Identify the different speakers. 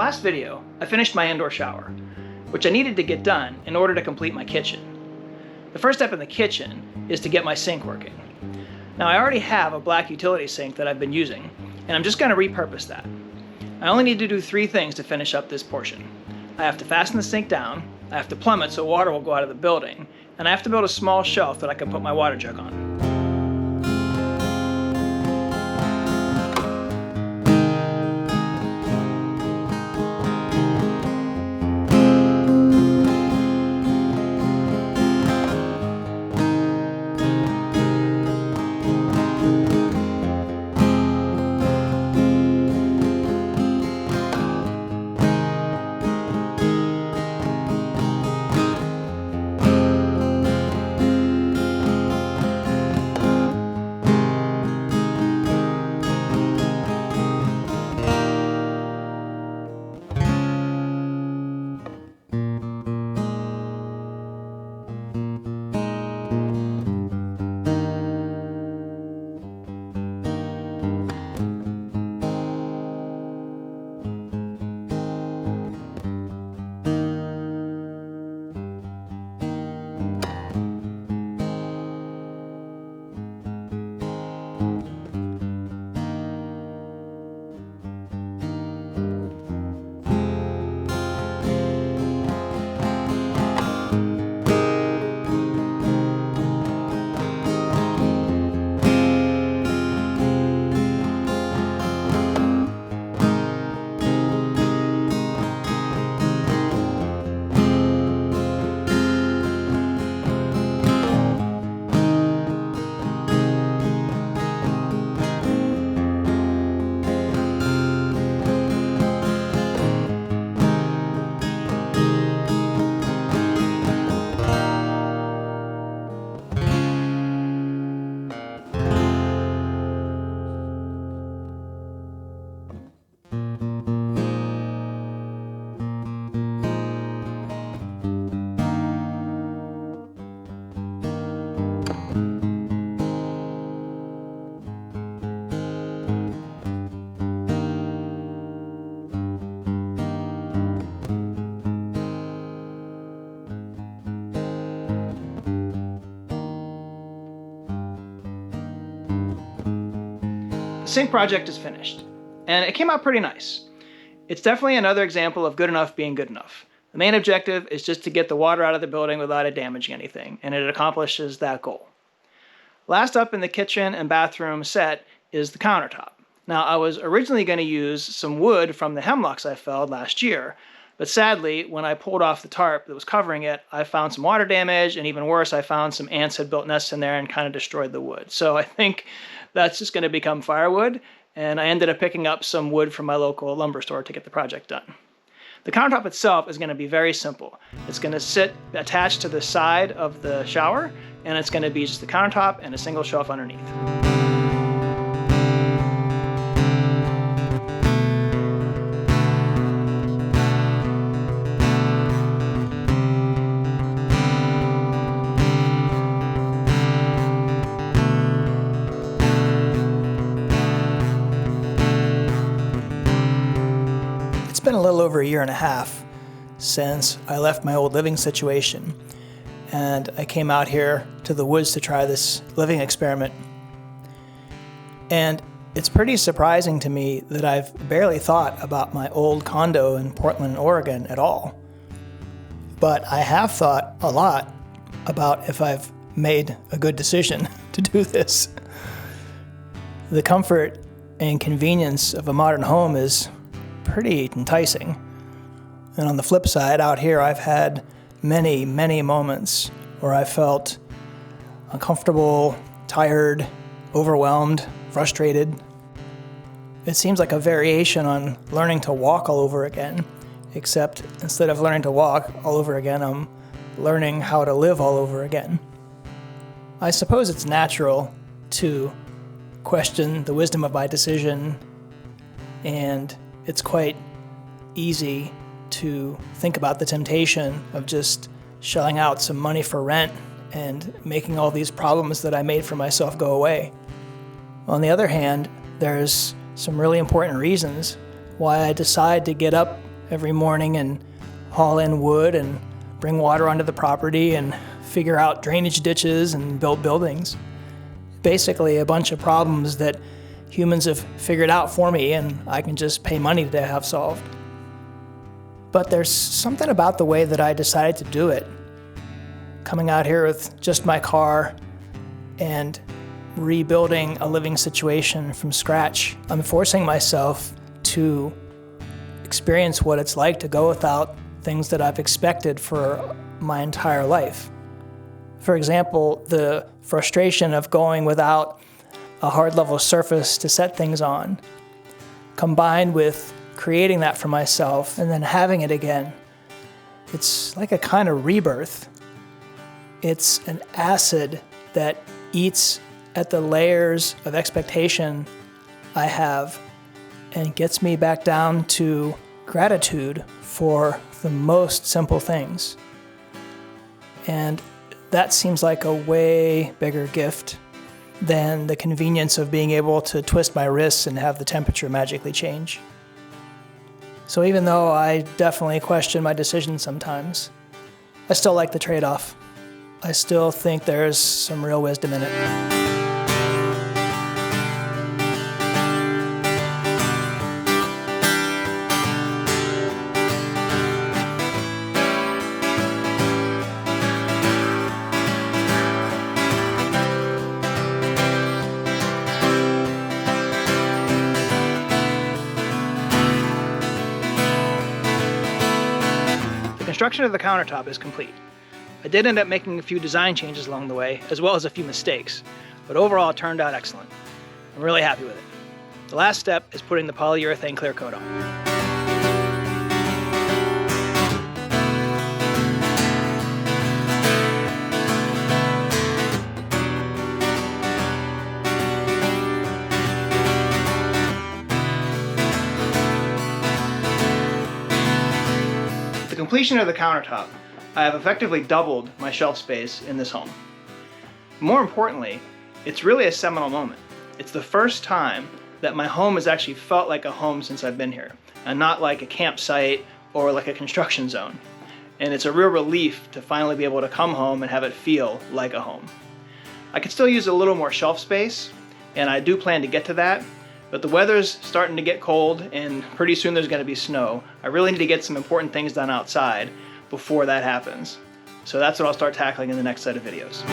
Speaker 1: last video, I finished my indoor shower, which I needed to get done in order to complete my kitchen. The first step in the kitchen is to get my sink working. Now I already have a black utility sink that I've been using, and I'm just going to repurpose that. I only need to do 3 things to finish up this portion. I have to fasten the sink down, I have to plumb it so water will go out of the building, and I have to build a small shelf that I can put my water jug on. The sink project is finished, and it came out pretty nice. It's definitely another example of good enough being good enough. The main objective is just to get the water out of the building without it damaging anything, and it accomplishes that goal. Last up in the kitchen and bathroom set is the countertop. Now, I was originally going to use some wood from the hemlocks I felled last year, but sadly, when I pulled off the tarp that was covering it, I found some water damage, and even worse, I found some ants had built nests in there and kind of destroyed the wood. So I think that's just going to become firewood, and I ended up picking up some wood from my local lumber store to get the project done. The countertop itself is going to be very simple. It's going to sit attached to the side of the shower, and it's going to be just the countertop and a single shelf underneath. It's been a little over 1.5 years since I left my old living situation, and I came out here to the woods to try this living experiment. And it's pretty surprising to me that I've barely thought about my old condo in Portland, Oregon at all. But I have thought a lot about if I've made a good decision to do this. The comfort and convenience of a modern home is pretty enticing. And on the flip side, out here, I've had many, many moments where I felt uncomfortable, tired, overwhelmed, frustrated. It seems like a variation on learning to walk all over again, except instead of learning to walk all over again, I'm learning how to live all over again. I suppose it's natural to question the wisdom of my decision, and it's quite easy to think about the temptation of just shelling out some money for rent and making all these problems that I made for myself go away. On the other hand, there's some really important reasons why I decide to get up every morning and haul in wood and bring water onto the property and figure out drainage ditches and build buildings. Basically a bunch of problems that humans have figured out for me and I can just pay money to have solved. But there's something about the way that I decided to do it. Coming out here with just my car and rebuilding a living situation from scratch, I'm forcing myself to experience what it's like to go without things that I've expected for my entire life. For example, the frustration of going without a hard level surface to set things on, combined with creating that for myself and then having it again. It's like a kind of rebirth. It's an acid that eats at the layers of expectation I have and gets me back down to gratitude for the most simple things. And that seems like a way bigger gift than the convenience of being able to twist my wrists and have the temperature magically change. So even though I definitely question my decisions sometimes, I still like the trade-off. I still think there's some real wisdom in it. The construction of the countertop is complete. I did end up making a few design changes along the way, as well as a few mistakes, but overall it turned out excellent. I'm really happy with it. The last step is putting the polyurethane clear coat on. With the completion of the countertop, I have effectively doubled my shelf space in this home. More importantly, it's really a seminal moment. It's the first time that my home has actually felt like a home since I've been here, and not like a campsite or like a construction zone. And it's a real relief to finally be able to come home and have it feel like a home. I could still use a little more shelf space, and I do plan to get to that, but the weather's starting to get cold and pretty soon there's going to be snow. I really need to get some important things done outside before that happens. So that's what I'll start tackling in the next set of videos.